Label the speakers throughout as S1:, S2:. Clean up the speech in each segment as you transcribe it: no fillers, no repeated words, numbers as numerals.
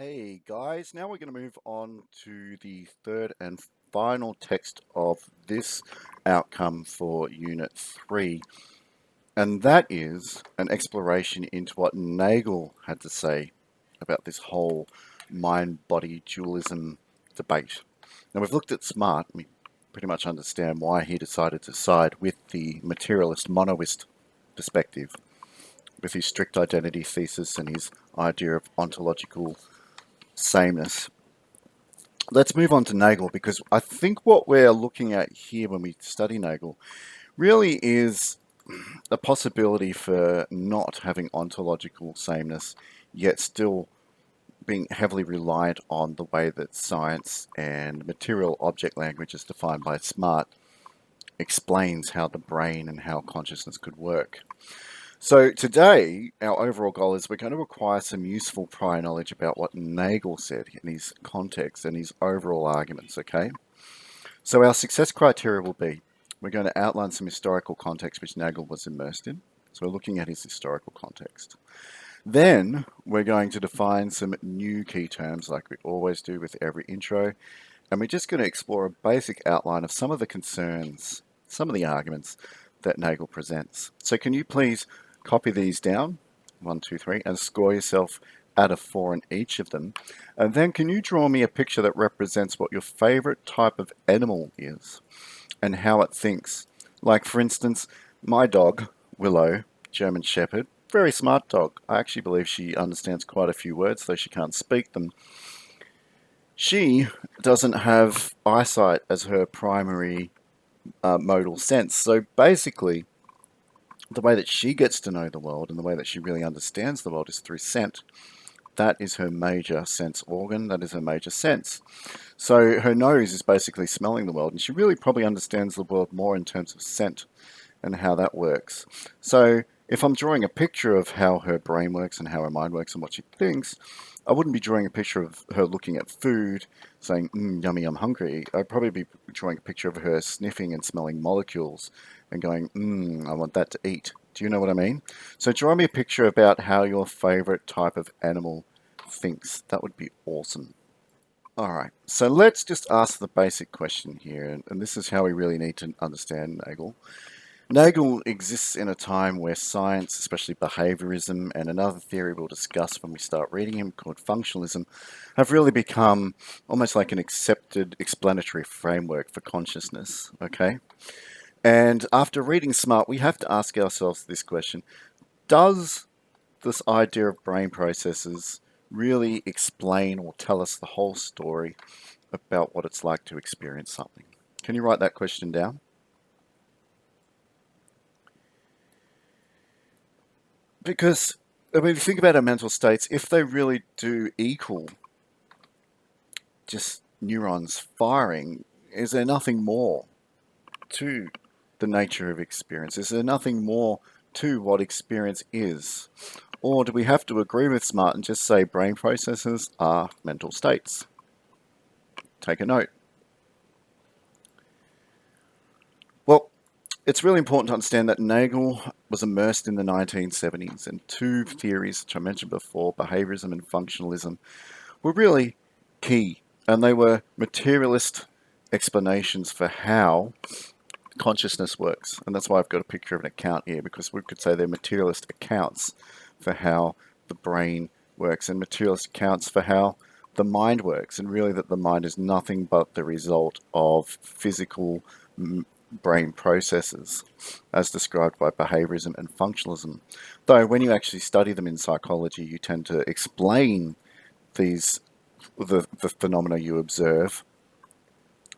S1: Hey guys, now we're going to move on to the third and final text of this outcome for Unit 3, and that is an exploration into what Nagel had to say about this whole mind-body dualism debate. Now we've looked at Smart, we pretty much understand why he decided to side with the materialist monoist perspective, with his strict identity thesis and his idea of ontological sameness. Let's move on to Nagel because I think what we're looking at here when we study Nagel really is a possibility for not having ontological sameness, yet still being heavily reliant on the way that science and material object language as defined by Smart explains how the brain and how consciousness could work. So today, our overall goal is we're going to acquire some useful prior knowledge about what Nagel said in his context and his overall arguments, okay? So our success criteria will be, we're going to outline some historical context which Nagel was immersed in. So we're looking at his historical context. Then we're going to define some new key terms like we always do with every intro. And we're just going to explore a basic outline of some of the concerns, some of the arguments that Nagel presents. So can you please copy these down, 1, 2, 3, and score yourself out of 4 in each of them. And then can you draw me a picture that represents what your favorite type of animal is and how it thinks? Like, for instance, my dog, Willow, German Shepherd, very smart dog. I actually believe she understands quite a few words, though she can't speak them. She doesn't have eyesight as her primary modal sense. So basically, the way that she gets to know the world and the way that she really understands the world is through scent. That is her major sense organ. That is her major sense. So her nose is basically smelling the world, and she really probably understands the world more in terms of scent and how that works. So if I'm drawing a picture of how her brain works and how her mind works and what she thinks, I wouldn't be drawing a picture of her looking at food, saying, yummy, I'm hungry. I'd probably be drawing a picture of her sniffing and smelling molecules and going, I want that to eat. Do you know what I mean? So draw me a picture about how your favorite type of animal thinks. That would be awesome. All right, so let's just ask the basic question here, and this is how we really need to understand Nagel. Nagel exists in a time where science, especially behaviorism, and another theory we'll discuss when we start reading him called functionalism, have really become almost like an accepted explanatory framework for consciousness, okay? And after reading Smart, we have to ask ourselves this question. Does this idea of brain processes really explain or tell us the whole story about what it's like to experience something? Can you write that question down? Because, I mean, if you think about our mental states, if they really do equal just neurons firing, is there nothing more to the nature of experience? Is there nothing more to what experience is? Or do we have to agree with Smart and just say brain processes are mental states? Take a note. Well, it's really important to understand that Nagel was immersed in the 1970s, and two theories, which I mentioned before, behaviorism and functionalism, were really key, and they were materialist explanations for how consciousness works. And that's why I've got a picture of an account here, because we could say they're materialist accounts for how the brain works and materialist accounts for how the mind works, and really that the mind is nothing but the result of physical brain processes as described by behaviorism and functionalism. Though when you actually study them in psychology, you tend to explain these the phenomena you observe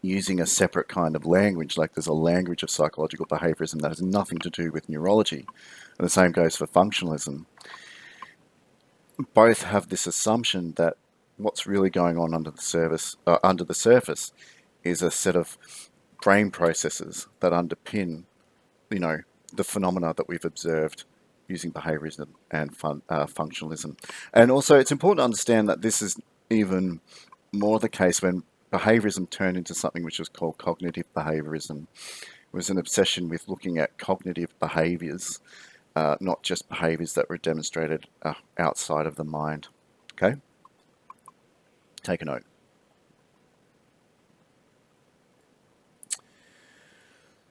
S1: using a separate kind of language, like there's a language of psychological behaviorism that has nothing to do with neurology. And the same goes for functionalism. Both have this assumption that what's really going on under the surface is a set of brain processes that underpin, the phenomena that we've observed using behaviorism and functionalism. And also, it's important to understand that this is even more the case when behaviorism turned into something which was called cognitive behaviorism. It was an obsession with looking at cognitive behaviors, not just behaviors that were demonstrated outside of the mind. Okay? Take a note.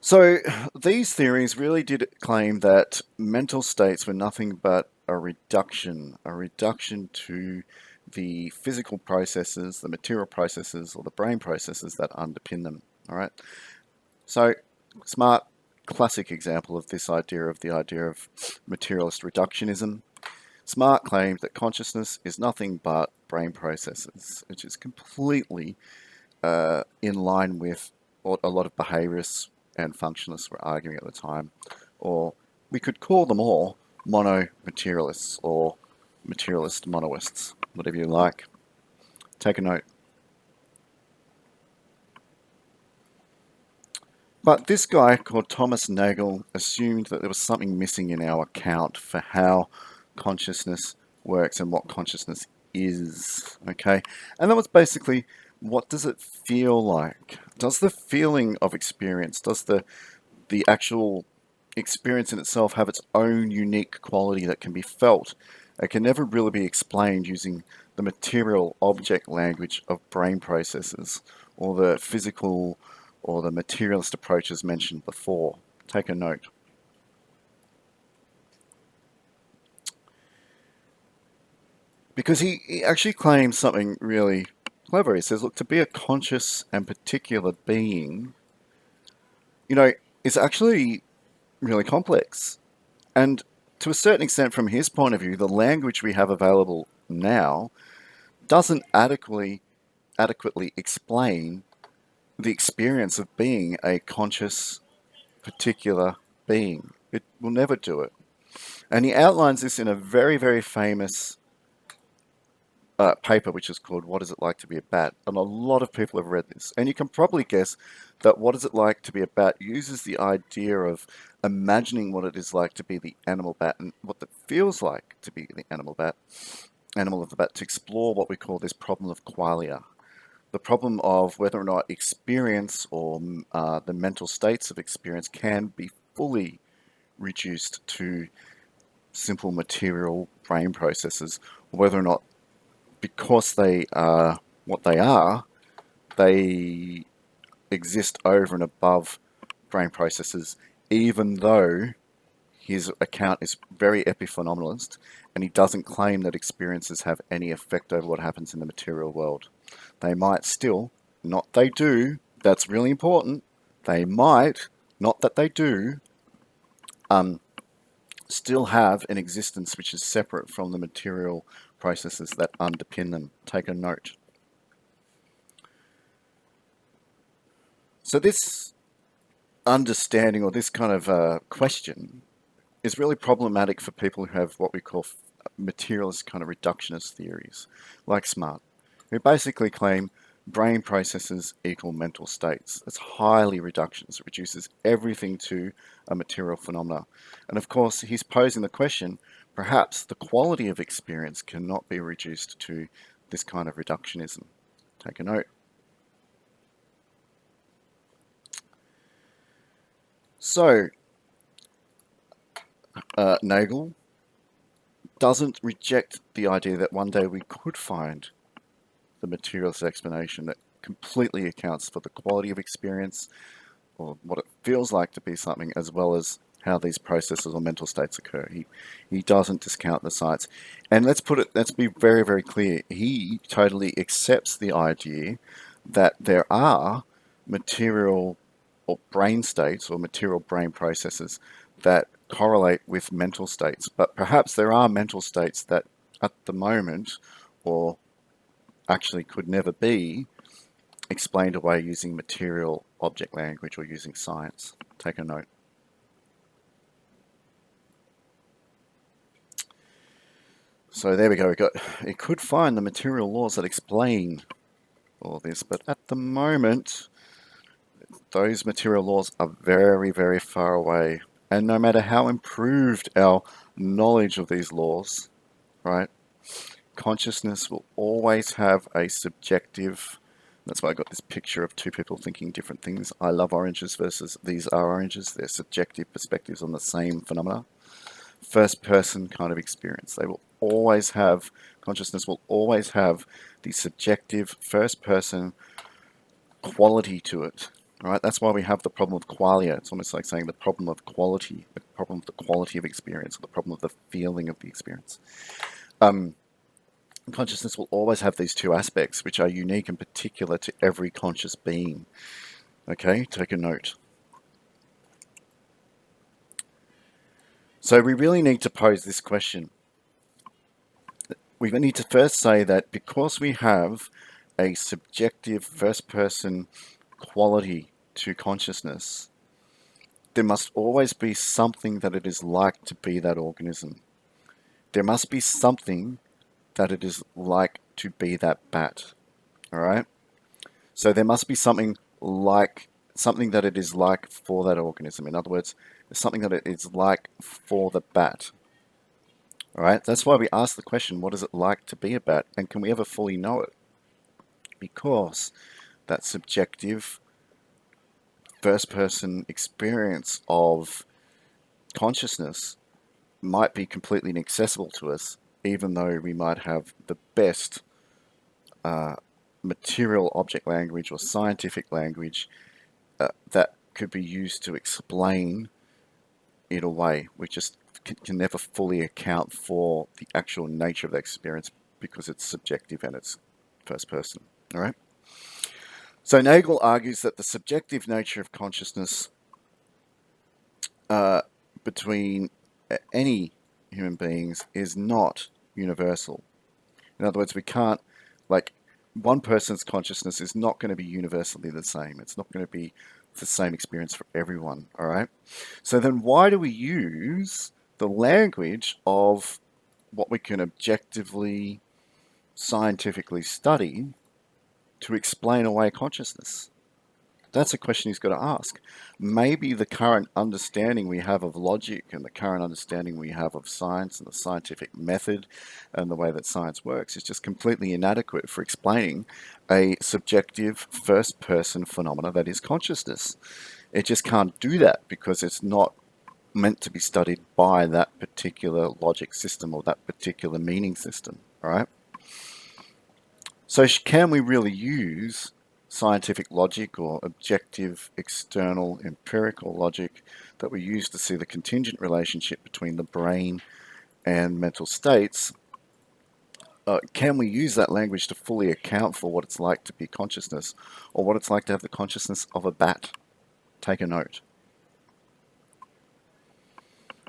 S1: So these theories really did claim that mental states were nothing but a reduction to the physical processes, the material processes, or the brain processes that underpin them. All right. So Smart, classic example of this idea of materialist reductionism. Smart claimed that consciousness is nothing but brain processes, which is completely in line with what a lot of behaviorists and functionalists were arguing at the time. Or we could call them all mono-materialists or materialist monoists, whatever you like. Take a note. But this guy called Thomas Nagel assumed that there was something missing in our account for how consciousness works and what consciousness is. Okay? And that was basically, what does it feel like? Does the feeling of experience, does the actual experience in itself have its own unique quality that can be felt? It can never really be explained using the material object language of brain processes or the physical or the materialist approaches mentioned before. Take a note. Because he actually claims something really clever. He says, look, to be a conscious and particular being, you know, is actually really complex. And to a certain extent, from his point of view, the language we have available now doesn't adequately explain the experience of being a conscious, particular being. It will never do it. And he outlines this in a very, very famous paper, which is called What Is It Like to Be a Bat? And a lot of people have read this. And you can probably guess that What Is It Like to Be a Bat uses the idea of imagining what it is like to be the animal bat and what it feels like to be the animal of the bat, to explore what we call this problem of qualia. The problem of whether or not experience or the mental states of experience can be fully reduced to simple material brain processes, or whether or not, because they are what they exist over and above brain processes, even though his account is very epiphenomenalist and he doesn't claim that experiences have any effect over what happens in the material world. They might still, not they do, that's really important, they might, not that they do, still have an existence which is separate from the material processes that underpin them. Take a note. So this understanding or this kind of question is really problematic for people who have what we call materialist kind of reductionist theories, like Smart, who basically claim brain processes equal mental states. It's highly reductionist. It reduces everything to a material phenomena. And of course, he's posing the question, perhaps the quality of experience cannot be reduced to this kind of reductionism. Take a note. So, Nagel doesn't reject the idea that one day we could find the materialist explanation that completely accounts for the quality of experience or what it feels like to be something, as well as how these processes or mental states occur. He doesn't discount the science. And let's be very, very clear. He totally accepts the idea that there are material or brain states or material brain processes that correlate with mental states. But perhaps there are mental states that at the moment, or actually could never be, explained away using material object language or using science. Take a note. So there we go. It could find the material laws that explain all this, but at the moment, those material laws are very, very far away. And no matter how improved our knowledge of these laws, right, consciousness will always have a subjective. That's why I got this picture of two people thinking different things. I love oranges versus these are oranges. They're subjective perspectives on the same phenomena. first person kind of experience. They will always have, consciousness will always have the subjective first person quality to it. Right? That's why we have the problem of qualia. It's almost like saying the problem of quality, the problem of the quality of experience, or the problem of the feeling of the experience. Consciousness will always have these two aspects, which are unique and particular to every conscious being. Okay, take a note. So we really need to pose this question. We need to first say that because we have a subjective first person quality to consciousness, there must always be something that it is like to be that organism. There must be something that it is like to be that bat. All right? So there must be something that it is like for that organism. In other words, something that it is like for the bat. All right? That's why we ask the question, what is it like to be a bat? And can we ever fully know it? Because that subjective first person experience of consciousness might be completely inaccessible to us, even though we might have the best material object language or scientific language that could be used to explain it away. We just can never fully account for the actual nature of the experience because it's subjective and it's first person. All right. So Nagel argues that the subjective nature of consciousness between any human beings is not universal. In other words, we can't, like, one person's consciousness is not going to be universally the same. It's not going to be the same experience for everyone, all right? So then why do we use the language of what we can objectively, scientifically study to explain away consciousness? That's a question he's got to ask. Maybe the current understanding we have of logic and the current understanding we have of science and the scientific method and the way that science works is just completely inadequate for explaining a subjective first person phenomena that is consciousness. It just can't do that because it's not meant to be studied by that particular logic system or that particular meaning system, all right? So can we really use scientific logic or objective, external, empirical logic that we use to see the contingent relationship between the brain and mental states? Can we use that language to fully account for what it's like to be consciousness or what it's like to have the consciousness of a bat? Take a note.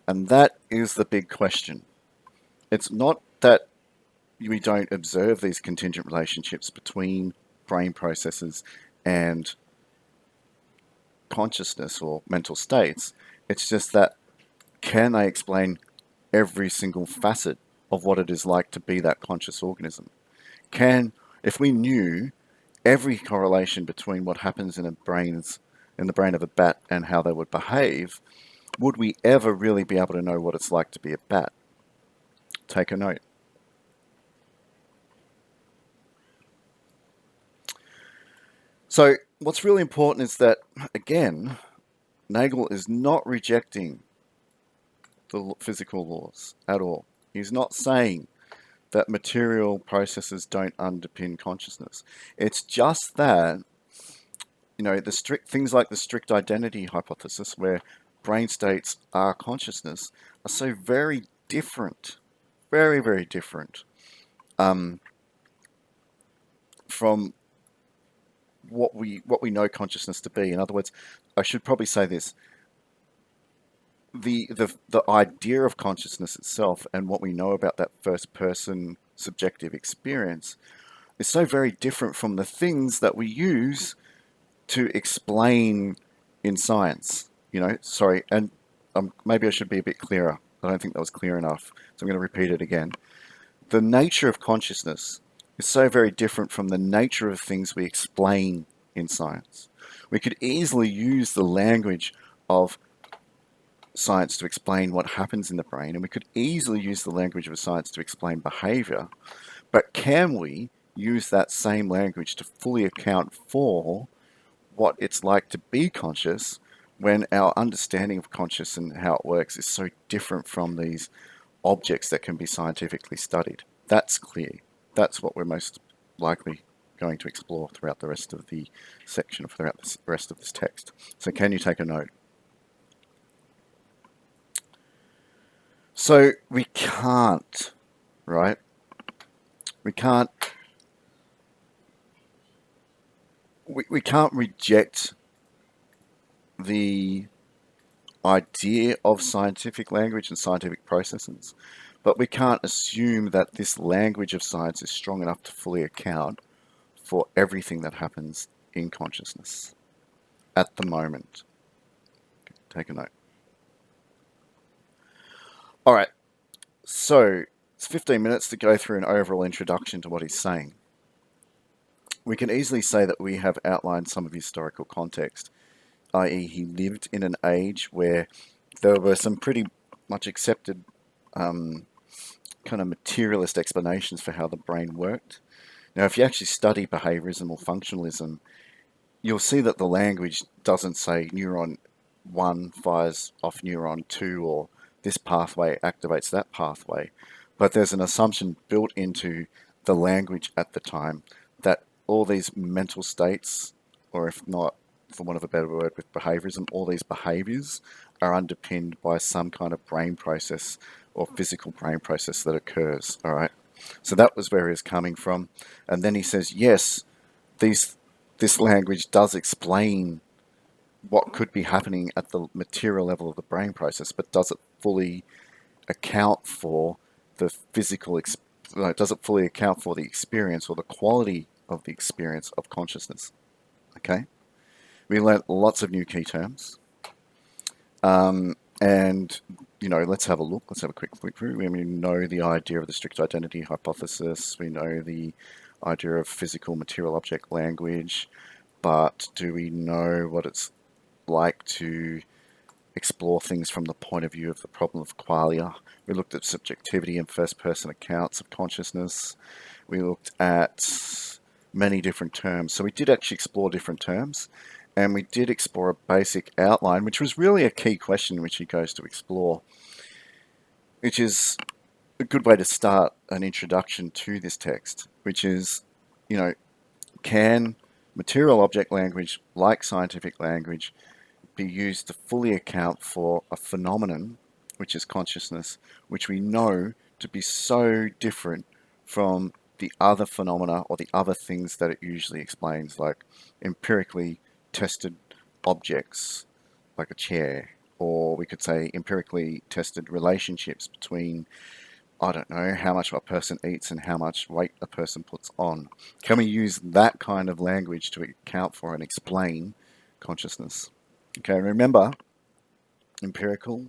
S1: And that is the big question. It's not that we don't observe these contingent relationships between brain processes and consciousness or mental states. It's just that can they explain every single facet of what it is like to be that conscious organism? If we knew every correlation between what happens in the brain of a bat and how they would behave, would we ever really be able to know what it's like to be a bat? Take a note. So what's really important is that, again, Nagel is not rejecting the physical laws at all. He's not saying that material processes don't underpin consciousness. It's just that, the strict things like the strict identity hypothesis, where brain states are consciousness, are so very different, very, very different from what we know consciousness to be. In other words, I should probably say this. The idea of consciousness itself and what we know about that first person subjective experience is so very different from the things that we use to explain in science. Sorry, and maybe I should be a bit clearer. I don't think that was clear enough, so I'm going to repeat it again. The nature of consciousness is so very different from the nature of things we explain in science. We could easily use the language of science to explain what happens in the brain, and we could easily use the language of science to explain behavior, but can we use that same language to fully account for what it's like to be conscious when our understanding of conscious and how it works is so different from these objects that can be scientifically studied. That's clear. That's what we're most likely going to explore throughout the rest of the section, throughout the rest of this text. So can you take a note? So we can't, right? We can't we can't reject the idea of scientific language and scientific processes, but we can't assume that this language of science is strong enough to fully account for everything that happens in consciousness at the moment. Take a note. All right, so it's 15 minutes to go through an overall introduction to what he's saying. We can easily say that we have outlined some of historical context, i.e., he lived in an age where there were some pretty much accepted kind of materialist explanations for how the brain worked. Now, if you actually study behaviorism or functionalism, you'll see that the language doesn't say neuron 1 fires off neuron 2 or this pathway activates that pathway. But there's an assumption built into the language at the time that all these mental states, or if not, for want of a better word, with behaviorism, all these behaviors are underpinned by some kind of brain process or physical brain process that occurs. All right. So that was where he was coming from. And then he says, yes, this language does explain what could be happening at the material level of the brain process, but does it fully account for the physical, does it fully account for the experience or the quality of the experience of consciousness? Okay. We learnt lots of new key terms. And, let's have a look. Let's have a quick look through. We know the idea of the strict identity hypothesis. We know the idea of physical material object language. But do we know what it's like to explore things from the point of view of the problem of qualia? We looked at subjectivity and first-person accounts of consciousness. We looked at many different terms. So we did actually explore different terms, and we did explore a basic outline, which was really a key question which he goes to explore, which is a good way to start an introduction to this text, which is, can material object language, like scientific language, be used to fully account for a phenomenon, which is consciousness, which we know to be so different from the other phenomena or the other things that it usually explains, like empirically tested objects, like a chair, or we could say empirically tested relationships between, I don't know, how much a person eats and how much weight a person puts on. Can we use that kind of language to account for and explain consciousness? Okay, remember, empirical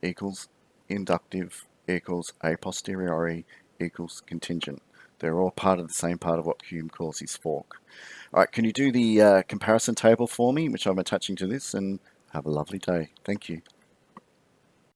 S1: equals inductive equals a posteriori equals contingent. They're all part of the same part of what Hume calls his fork. All right, can you do the comparison table for me, which I'm attaching to this, and have a lovely day. Thank you.